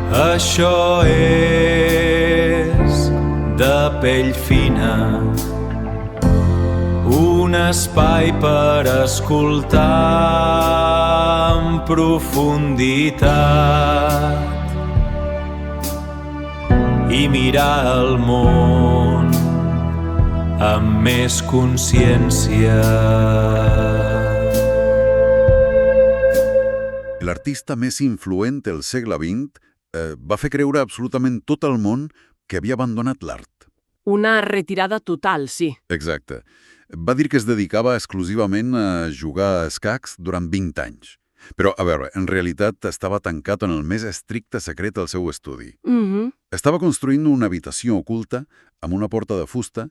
Això és de pell fina, un espai per escoltar en profunditat i mirar el món amb més consciència. L'artista més influent del segle XX va fer creure absolutament tot el món que havia abandonat l'art. Una retirada total, sí. Exacte. Va dir que es dedicava exclusivament a jugar a escacs durant 20 anys. Però, a veure, en realitat estava tancat en el més estricte secret del seu estudi. Estava construint una habitació oculta amb una porta de fusta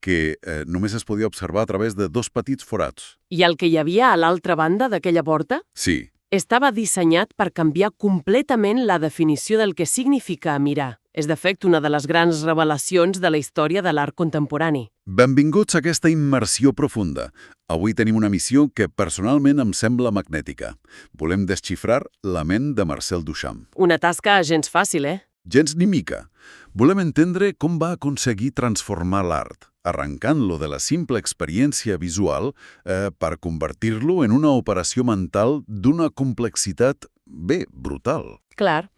que només es podia observar a través de 2 petits forats. I el que hi havia a l'altra banda d'aquella porta Sí, estava dissenyat per canviar completament la definició del que significa mirar. És, de fet, una de les grans revelacions de la història de l'art contemporani. benvinguts a aquesta immersió profunda. Avui tenim una missió que personalment em sembla magnètica. Volem desxifrar la ment de Marcel Duchamp. Una tasca gens fàcil, eh? Gens ni mica. Volem entendre com va aconseguir transformar l'art, arrencant-lo de la simple experiència visual per convertir-lo en una operació mental d'una complexitat, brutal. Clar.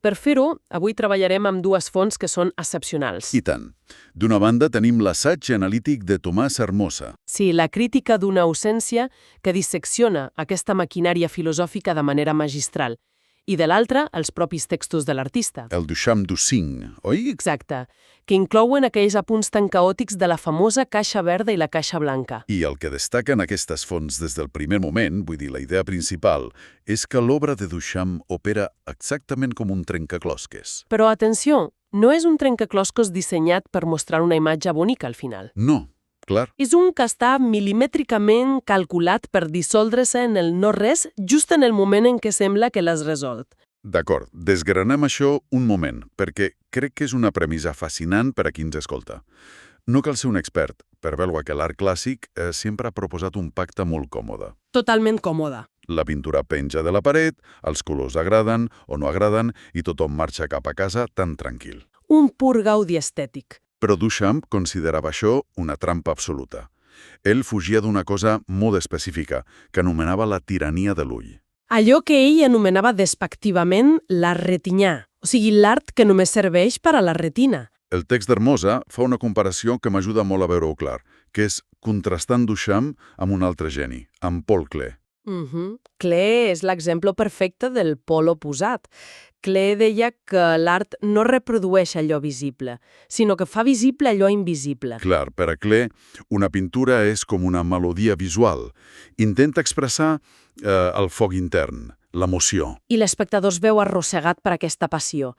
Per fer-ho, avui treballarem amb 2 fonts que són excepcionals. I tant. D'una banda tenim l'assaig analític de Tomàs Hermosa. Sí, la crítica d'una ausència que dissecciona aquesta maquinària filosòfica de manera magistral. I de l'altra, els propis textos de l'artista. El Duchamp du Signe, oi? Exacte, que inclouen aquells apunts tan caòtics de la famosa caixa verda i la caixa blanca. I el que destaquen aquestes fonts des del primer moment, vull dir, la idea principal, és que l'obra de Duchamp opera exactament com un trencaclosques. Però atenció, no és un trencaclosques dissenyat per mostrar una imatge bonica al final. No, clar. És un que està milimètricament calculat per dissoldre-se en el no-res just en el moment en què sembla que l'has resolt. D'acord, desgranem això un moment, perquè crec que és una premissa fascinant per a qui ens escolta. No cal ser un expert per veure que l'art clàssic sempre ha proposat un pacte molt còmode. Totalment còmode. La pintura penja de la paret, els colors agraden o no agraden i tothom marxa cap a casa tan tranquil. Un pur gaudi estètic. Però Duchamp considerava això una trampa absoluta. Ell fugia d'una cosa molt específica, que anomenava la tirania de l'ull. Allò que ell anomenava despectivament la retinyà, o sigui, l'art que només serveix per a la retina. El text d'Hermosa fa una comparació que m'ajuda molt a veure-ho clar, que és contrastant Duchamp amb un altre geni, amb Paul Klee. Klee és l'exemple perfecte del pol oposat. Klee deia que l'art no reprodueix allò visible, sinó que fa visible allò invisible. Clar, per a Klee, una pintura és com una melodia visual. Intenta expressar el foc intern, l'emoció. I l'espectador es veu arrossegat per aquesta passió.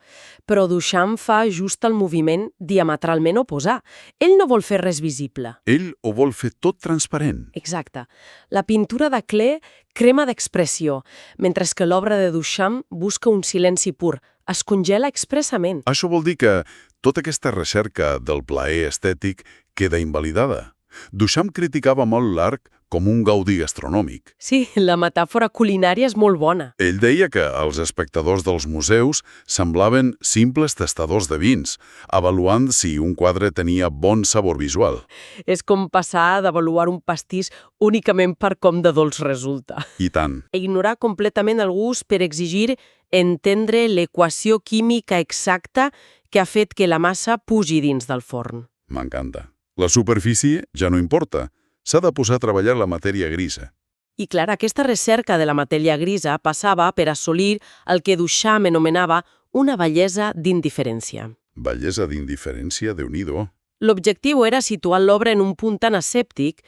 Però Duchamp fa just el moviment diametralment oposat. Ell no vol fer res visible. Ell ho vol fer tot transparent. Exacte. La pintura de Klee crema d'expressió, mentre que l'obra de Duchamp busca un silenci pur, es congela expressament. Això vol dir que tota aquesta recerca del plaer estètic queda invalidada. Duchamp criticava molt l'art com un gaudi gastronòmic. Sí, la metàfora culinària és molt bona. Ell deia que els espectadors dels museus semblaven simples tastadors de vins, avaluant si un quadre tenia bon sabor visual. És com passar d'avaluar un pastís únicament per com de dolç resulta. I tant. Ignorar completament el gust per exigir entendre l'equació química exacta que ha fet que la massa pugi dins del forn. M'encanta. La superfície ja no importa. S'ha de posar a treballar la matèria grisa. I clar, aquesta recerca de la matèria grisa passava per assolir el que Duchamp anomenava una bellesa d'indiferència. Bellesa d'indiferència, Déu-n'hi-do. L'objectiu era situar l'obra en un punt tan escèptic,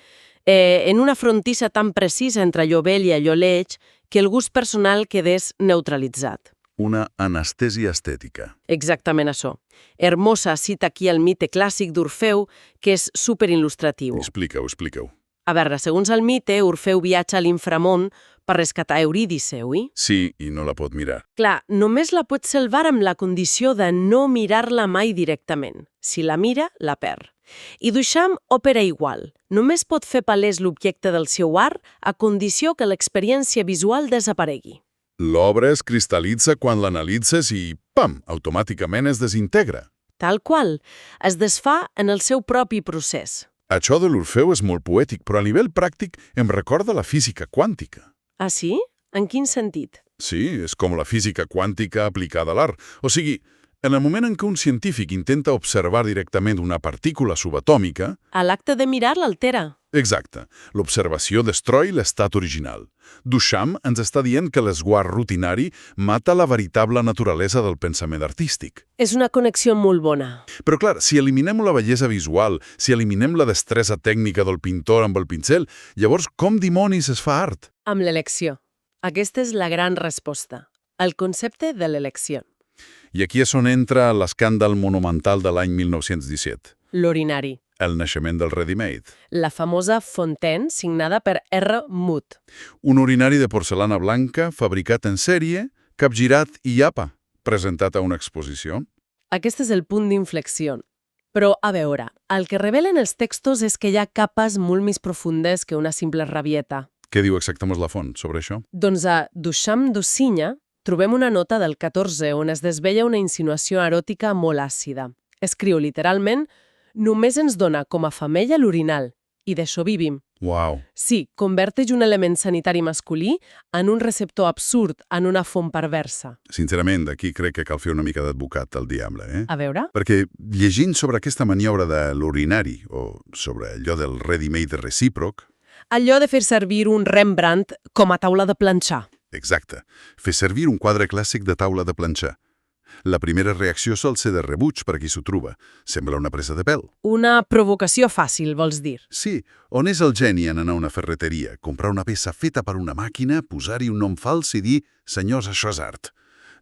en una frontissa tan precisa entre allò bell i allò lleig, que el gust personal quedés neutralitzat. Una anestèsia estètica. Exactament això. Hermosa cita aquí el mite clàssic d'Orfeu, que és superil·lustratiu. Explica-ho. A veure, segons el mite, Orfeu viatja a l'inframón per rescatar Eurídice, oi? Sí, i no la pot mirar. Clar, només la pot salvar amb la condició de no mirar-la mai directament. Si la mira, la perd. I Duchamp opera igual. Només pot fer palès l'objecte del seu art a condició que l'experiència visual desaparegui. L'obra es cristal·litza quan l'analitzes i, pam, automàticament es desintegra. Tal qual. Es desfà en el seu propi procés. Això de l'Orfeu és molt poètic, però a nivell pràctic em recorda la física quàntica. Ah, sí? En quin sentit? Sí, és com la física quàntica aplicada a l'art. O sigui, en el moment en què un científic intenta observar directament una partícula subatòmica... A l'acte de mirar l'altera. Exacte. L'observació destroi l'estat original. Duchamp ens està dient que l'esguard rutinari mata la veritable naturalesa del pensament artístic. És una connexió molt bona. Però clar, si eliminem la bellesa visual, si eliminem la destresa tècnica del pintor amb el pincel, llavors com dimonis es fa art? Amb l'elecció. Aquesta és la gran resposta. El concepte de l'elecció. I aquí és on entra l'escàndal monumental de l'any 1917. L'urinari. El naixement del ready-made. La famosa Fontaine signada per R. Mutt. Un urinari de porcelana blanca, fabricat en sèrie, capgirat i apa, presentat a una exposició. Aquest és el punt d'inflexió. Però, a veure, el que revelen els textos és que hi ha capes molt més profundes que una simple rabieta. Què diu exactament la font sobre això? Doncs a Duchamp d'Ossinya trobem una nota del 14 on es desvella una insinuació eròtica molt àcida. Escriu literalment: «Només ens dona com a femella l'orinal, i d'això vivim». Uau! Sí, converteix un element sanitari masculí en un receptor absurd, en una font perversa. Sincerament, aquí crec que cal fer una mica d'advocat al diable, eh? A veure? Perquè llegint sobre aquesta maniobra de l'urinari, o sobre allò del ready-made recíproc... Allò de fer servir un Rembrandt com a taula de planxar. Exacte. Fer servir un quadre clàssic de taula de planxar. La primera reacció sol ser de rebuig per a qui s'ho troba. Sembla una presa de pèl. Una provocació fàcil, vols dir? Sí, on és el geni en anar a una ferreteria, comprar una peça feta per una màquina, posar-hi un nom fals i dir «Senyors, això és art».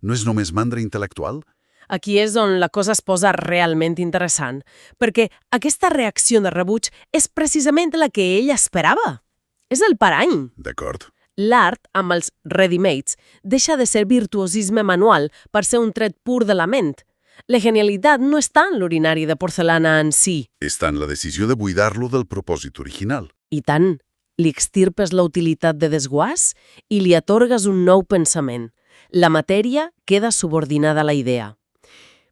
No és només mandra intel·lectual? Aquí és on la cosa es posa realment interessant, perquè aquesta reacció de rebuig és precisament la que ell esperava. És el parany. D'acord. L'art, amb els ready-mades, deixa de ser virtuosisme manual per ser un tret pur de la ment. La genialitat no està en l'urinari de porcelana en si. Està en la decisió de buidar-lo del propòsit original. I tant, li extirpes la utilitat de desguàs i li atorgues un nou pensament. La matèria queda subordinada a la idea.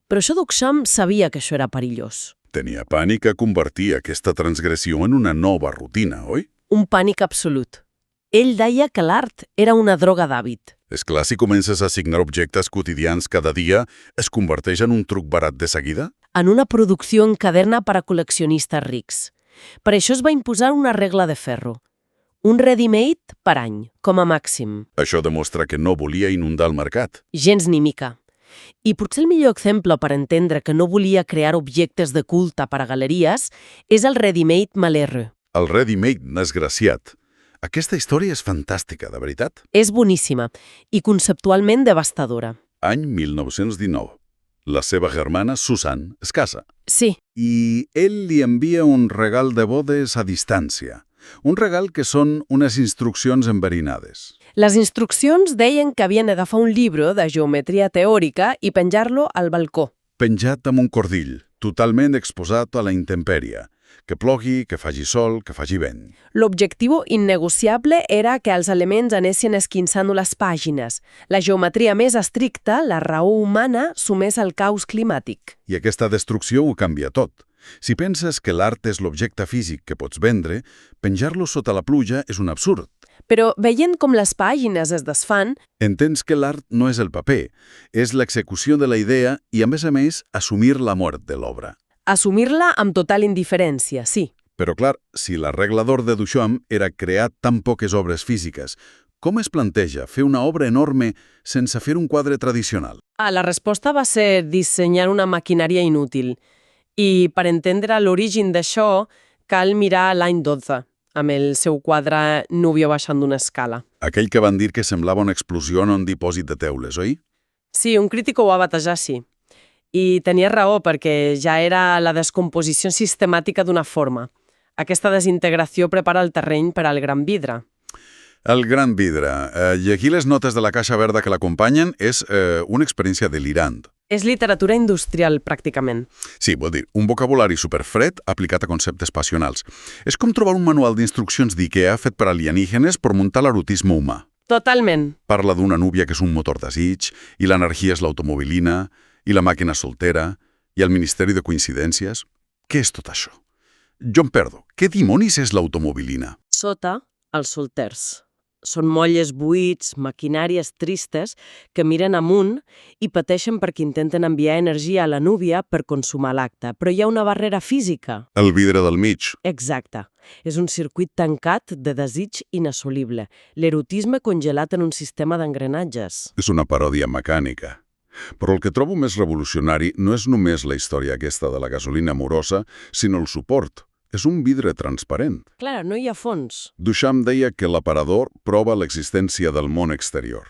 Però això Duchamp sabia que això era perillós. Tenia pànic a convertir aquesta transgressió en una nova rutina, oi? Un pànic absolut. Ell deia que l'art era una droga d'hàbit. És clar, si comences a assignar objectes quotidians cada dia, es converteix en un truc barat de seguida? En una producció en caderna per a col·leccionistes rics. Per això es va imposar una regla de ferro. Un ready-made per any, com a màxim. Això demostra que no volia inundar el mercat. Gens ni mica. I potser el millor exemple per entendre que no volia crear objectes de culte per a galeries és el ready-made Malherbe. El ready-made desgraciat. Aquesta història és fantàstica, de veritat. És boníssima i conceptualment devastadora. Any 1919. La seva germana, Susan, es casa. Sí. I ell li envia un regal de bodes a distància. Un regal que són unes instruccions enverinades. Les instruccions deien que havien d'agafar un llibre de geometria teòrica i penjar-lo al balcó. Penjat amb un cordill, totalment exposat a la intempèrie. Que plogui, que faci sol, que faci vent. L'objectiu innegociable era que els elements anessin esquinçant les pàgines. La geometria més estricta, la raó humana, sumés al caos climàtic. I aquesta destrucció ho canvia tot. Si penses que l'art és l'objecte físic que pots vendre, penjar-lo sota la pluja és un absurd. Però veient com les pàgines es desfan... Entens que l'art no és el paper, és l'execució de la idea i, a més, assumir la mort de l'obra. Assumir-la amb total indiferència, sí. Però clar, si l'arreglador de Duchamp era crear tan poques obres físiques, com es planteja fer una obra enorme sense fer un quadre tradicional? La resposta va ser dissenyar una maquinària inútil. I per entendre l'origen d'això, cal mirar l'any 12, amb el seu quadre Núvio baixant d'una escala. Aquell que van dir que semblava una explosió en un dipòsit de teules, oi? Sí, un crític ho va batejar així. I tenia raó perquè ja era la descomposició sistemàtica d'una forma. Aquesta desintegració prepara el terreny per al gran vidre. El gran vidre. Llegir les notes de la caixa verda que l'acompanyen és una experiència delirant. És literatura industrial, pràcticament. Sí, vol dir, un vocabulari superfred aplicat a conceptes passionals. És com trobar un manual d'instruccions d'IKEA fet per alienígenes per muntar l'erotisme humà. Totalment. Parla d'una núvia que és un motor desig, i l'energia és l'automobilina, i la màquina soltera, i el Ministeri de Coincidències. Què és tot això? Jo em perdo. Què dimonis és l'automobilina? Sota, els solters. Són molles buits, maquinàries tristes que miren amunt i pateixen perquè intenten enviar energia a la núvia per consumar l'acte. Però hi ha una barrera física. El vidre del mig. Exacte. És un circuit tancat de desig inassolible. L'erotisme congelat en un sistema d'engranatges. És una paròdia mecànica. Però el que trobo més revolucionari no és només la història aquesta de la gasolina amorosa, sinó el suport. És un vidre transparent. Clar, no hi ha fons. Duchamp deia que l'aparador prova l'existència del món exterior.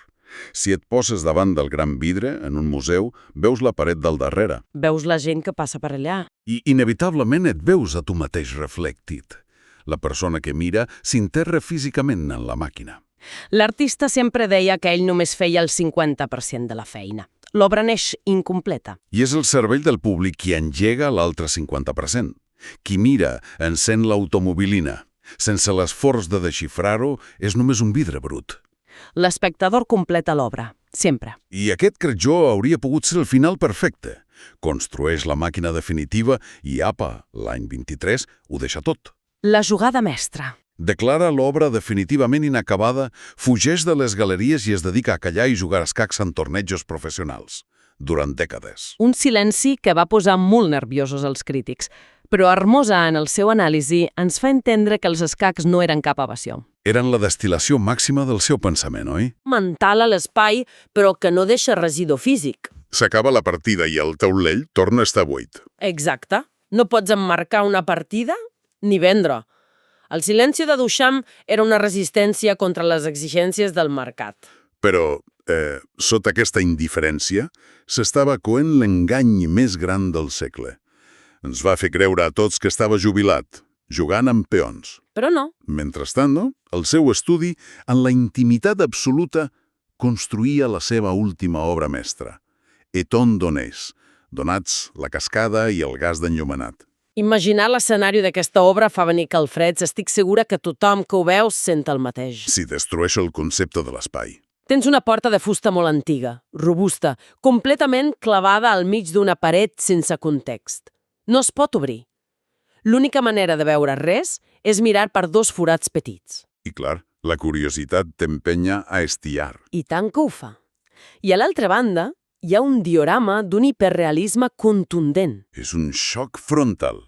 Si et poses davant del gran vidre, en un museu, veus la paret del darrere. Veus la gent que passa per allà. I inevitablement et veus a tu mateix reflectit. La persona que mira s'interra físicament en la màquina. L'artista sempre deia que ell només feia el 50% de la feina. L'obra neix incompleta. I és el cervell del públic qui engega l'altre 50%. Qui mira encén l'automobilina. Sense l'esforç de desxifrar-ho, és només un vidre brut. L'espectador completa l'obra, sempre. I aquest, crec jo, hauria pogut ser el final perfecte. Construeix la màquina definitiva i, apa, l'any 23 ho deixa tot. La jugada mestra. Declara l'obra definitivament inacabada, fugeix de les galeries i es dedica a callar i jugar a escacs en tornejos professionals. Durant dècades. Un silenci que va posar molt nerviosos els crítics. Però Hermosa, en el seu anàlisi, ens fa entendre que els escacs no eren cap evasió. Eren la destil·lació màxima del seu pensament, oi? Mental a l'espai, però que no deixa residu físic. S'acaba la partida i el taulell torna a estar buit. Exacte. No pots emmarcar una partida ni vendre. El silenci de Duchamp era una resistència contra les exigències del mercat. Però, sota aquesta indiferència, s'estava coent l'engany més gran del segle. Ens va fer creure a tots que estava jubilat, jugant amb peons. Però no. Mentrestant, no? El seu estudi, en la intimitat absoluta, construïa la seva última obra mestra. Eton Donés, donats la cascada i el gas d'enllumenat. Imaginar l'escenari d'aquesta obra fa venir calfreds. Estic segura que tothom que ho veu sent el mateix. Si destrueixo el concepte de l'espai. Tens una porta de fusta molt antiga, robusta, completament clavada al mig d'una paret sense context. No es pot obrir. L'única manera de veure res és mirar per dos forats petits. I clar, la curiositat t'empenya a estiar. I tant que ho fa. I a l'altra banda, hi ha un diorama d'un hiperrealisme contundent. És un xoc frontal.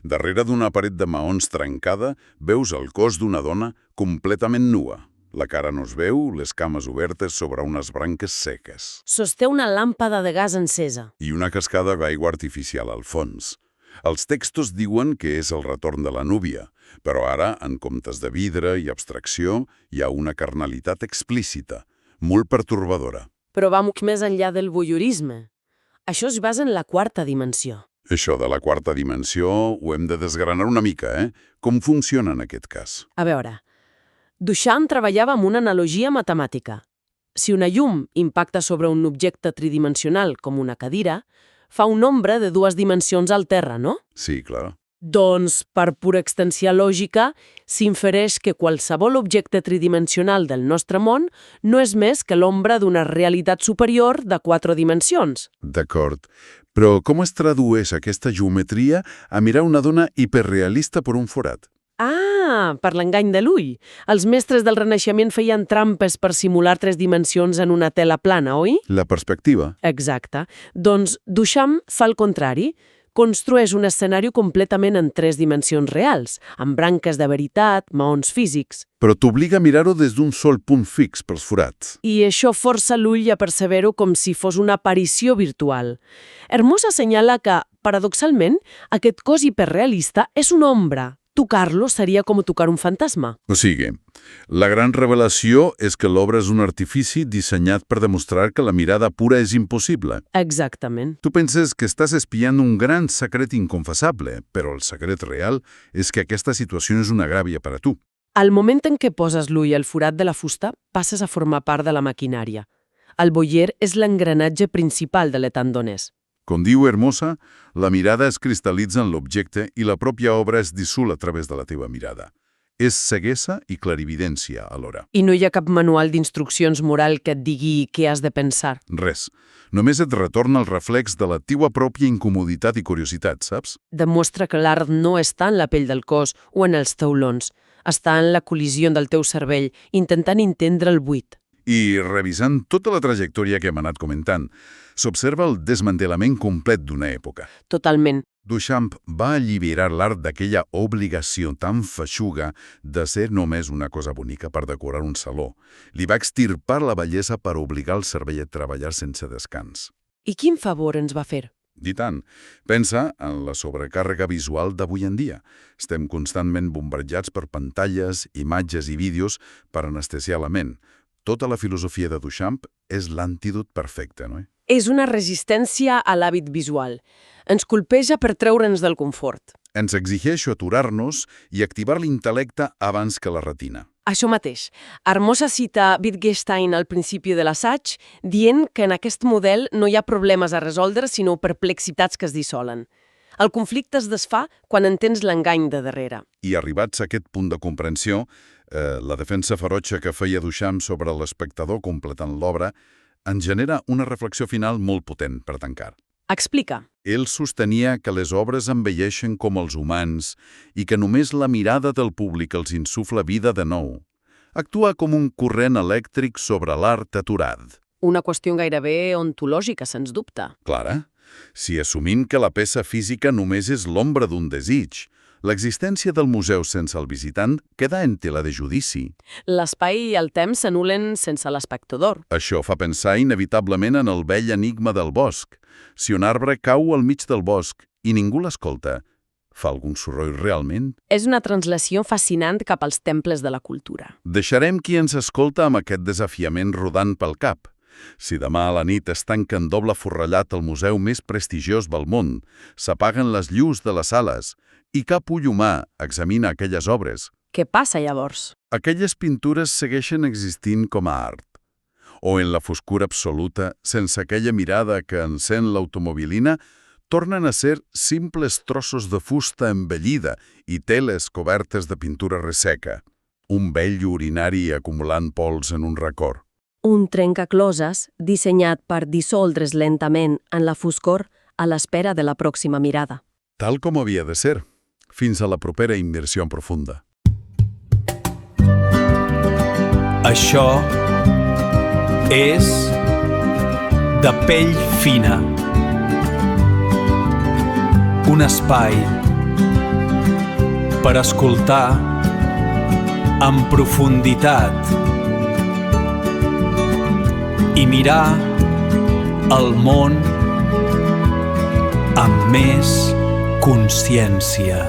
Darrere d'una paret de maons trencada veus el cos d'una dona completament nua. La cara no es veu, les cames obertes sobre unes branques seques. Sosté una làmpada de gas encesa. I una cascada d'aigua artificial al fons. Els textos diuen que és el retorn de la núvia, però ara, en comptes de vidre i abstracció, hi ha una carnalitat explícita, molt pertorbadora. Però va molt més enllà del voyeurisme. Això es basa en la quarta dimensió. Això de la quarta dimensió ho hem de desgranar una mica, Com funciona en aquest cas? A veure, Duchamp treballava amb una analogia matemàtica. Si una llum impacta sobre un objecte tridimensional com una cadira, fa un nombre de dues dimensions al terra, no? Sí, clar. Doncs, per pura extensió lògica, s'infereix que qualsevol objecte tridimensional del nostre món no és més que l'ombra d'una realitat superior de 4 dimensions. D'acord. Però com es tradueix aquesta geometria a mirar una dona hiperrealista per un forat? Per l'engany de l'ull. Els mestres del Renaixement feien trampes per simular 3 dimensions en una tela plana, oi? La perspectiva. Exacte. Doncs Duchamp fa el contrari. Construeix un escenari completament en 3 dimensions reals, amb branques de veritat, maons físics. Però t'obliga a mirar-ho des d'un sol punt fix pels forats. I això força l'ull a perceber-ho com si fos una aparició virtual. Hermosa assenyala que, paradoxalment, aquest cos hiperrealista és una ombra. Tocar-lo seria com tocar un fantasma. O sigui, la gran revelació és que l'obra és un artifici dissenyat per demostrar que la mirada pura és impossible. Exactament. Tu penses que estàs espiant un gran secret inconfessable, però el secret real és que aquesta situació és una gràvia per a tu. Al moment en què poses l'ull al forat de la fusta, passes a formar part de la maquinària. El boier és l'engranatge principal de l'etandonès. Com diu Hermosa, la mirada es cristal·litza en l'objecte i la pròpia obra es dissol a través de la teva mirada. És ceguesa i clarividència, alhora. I no hi ha cap manual d'instruccions moral que et digui què has de pensar. Res. Només et retorna el reflex de la teua pròpia incomoditat i curiositat, saps? Demostra que l'art no està en la pell del cos o en els taulons. Està en la col·lisió del teu cervell, intentant entendre el buit. I revisant tota la trajectòria que hem anat comentant, s'observa el desmantellament complet d'una època. Totalment. Duchamp va alliberar l'art d'aquella obligació tan feixuga de ser només una cosa bonica per decorar un saló. Li va extirpar la bellesa per obligar el cervell a treballar sense descans. I quin favor ens va fer? I tant. Pensa en la sobrecàrrega visual d'avui en dia. Estem constantment bombardejats per pantalles, imatges i vídeos per anestesiar la ment. Tota la filosofia de Duchamp és l'antídot perfecte, no? És una resistència a l'hàbit visual. Ens colpeja per treure'ns del confort. Ens exigeix aturar-nos i activar l'intel·lecte abans que la retina. Això mateix. Hermosa cita Wittgenstein al principi de l'assaig, dient que en aquest model no hi ha problemes a resoldre, sinó perplexitats que es dissolen. El conflicte es desfà quan entens l'engany de darrere. I arribats a aquest punt de comprensió, la defensa ferotge que feia Duchamp sobre l'espectador completant l'obra ens genera una reflexió final molt potent per tancar. Explica. Ell sostenia que les obres envelleixen com els humans i que només la mirada del públic els insufla vida de nou. Actua com un corrent elèctric sobre l'art aturat. Una qüestió gairebé ontològica, sens dubte. Clara, si assumim que la peça física només és l'ombra d'un desig, l'existència del museu sense el visitant queda en tela de judici. L'espai i el temps s'anulen sense l'espectador. Això fa pensar inevitablement en el vell enigma del bosc. Si un arbre cau al mig del bosc i ningú l'escolta, fa algun soroll realment? És una translació fascinant cap als temples de la cultura. Deixarem qui ens escolta amb aquest desafiament rodant pel cap. Si demà a la nit es tanca en doble forrellat el museu més prestigiós del món, s'apaguen les llums de les sales i cap ull humà examina aquelles obres, Què passa llavors? aquelles pintures segueixen existint com a art. O en la foscura absoluta, sense aquella mirada que encén l'automobilina, tornen a ser simples trossos de fusta envellida i teles cobertes de pintura resseca. Un vell urinari acumulant pols en un record. Un trencacloses dissenyat per dissoldre's lentament en la foscor a l'espera de la pròxima mirada. Tal com havia de ser, fins a la propera immersió en profunda. Això és De pell fina. Un espai per escoltar en profunditat i mirar el món amb més consciència.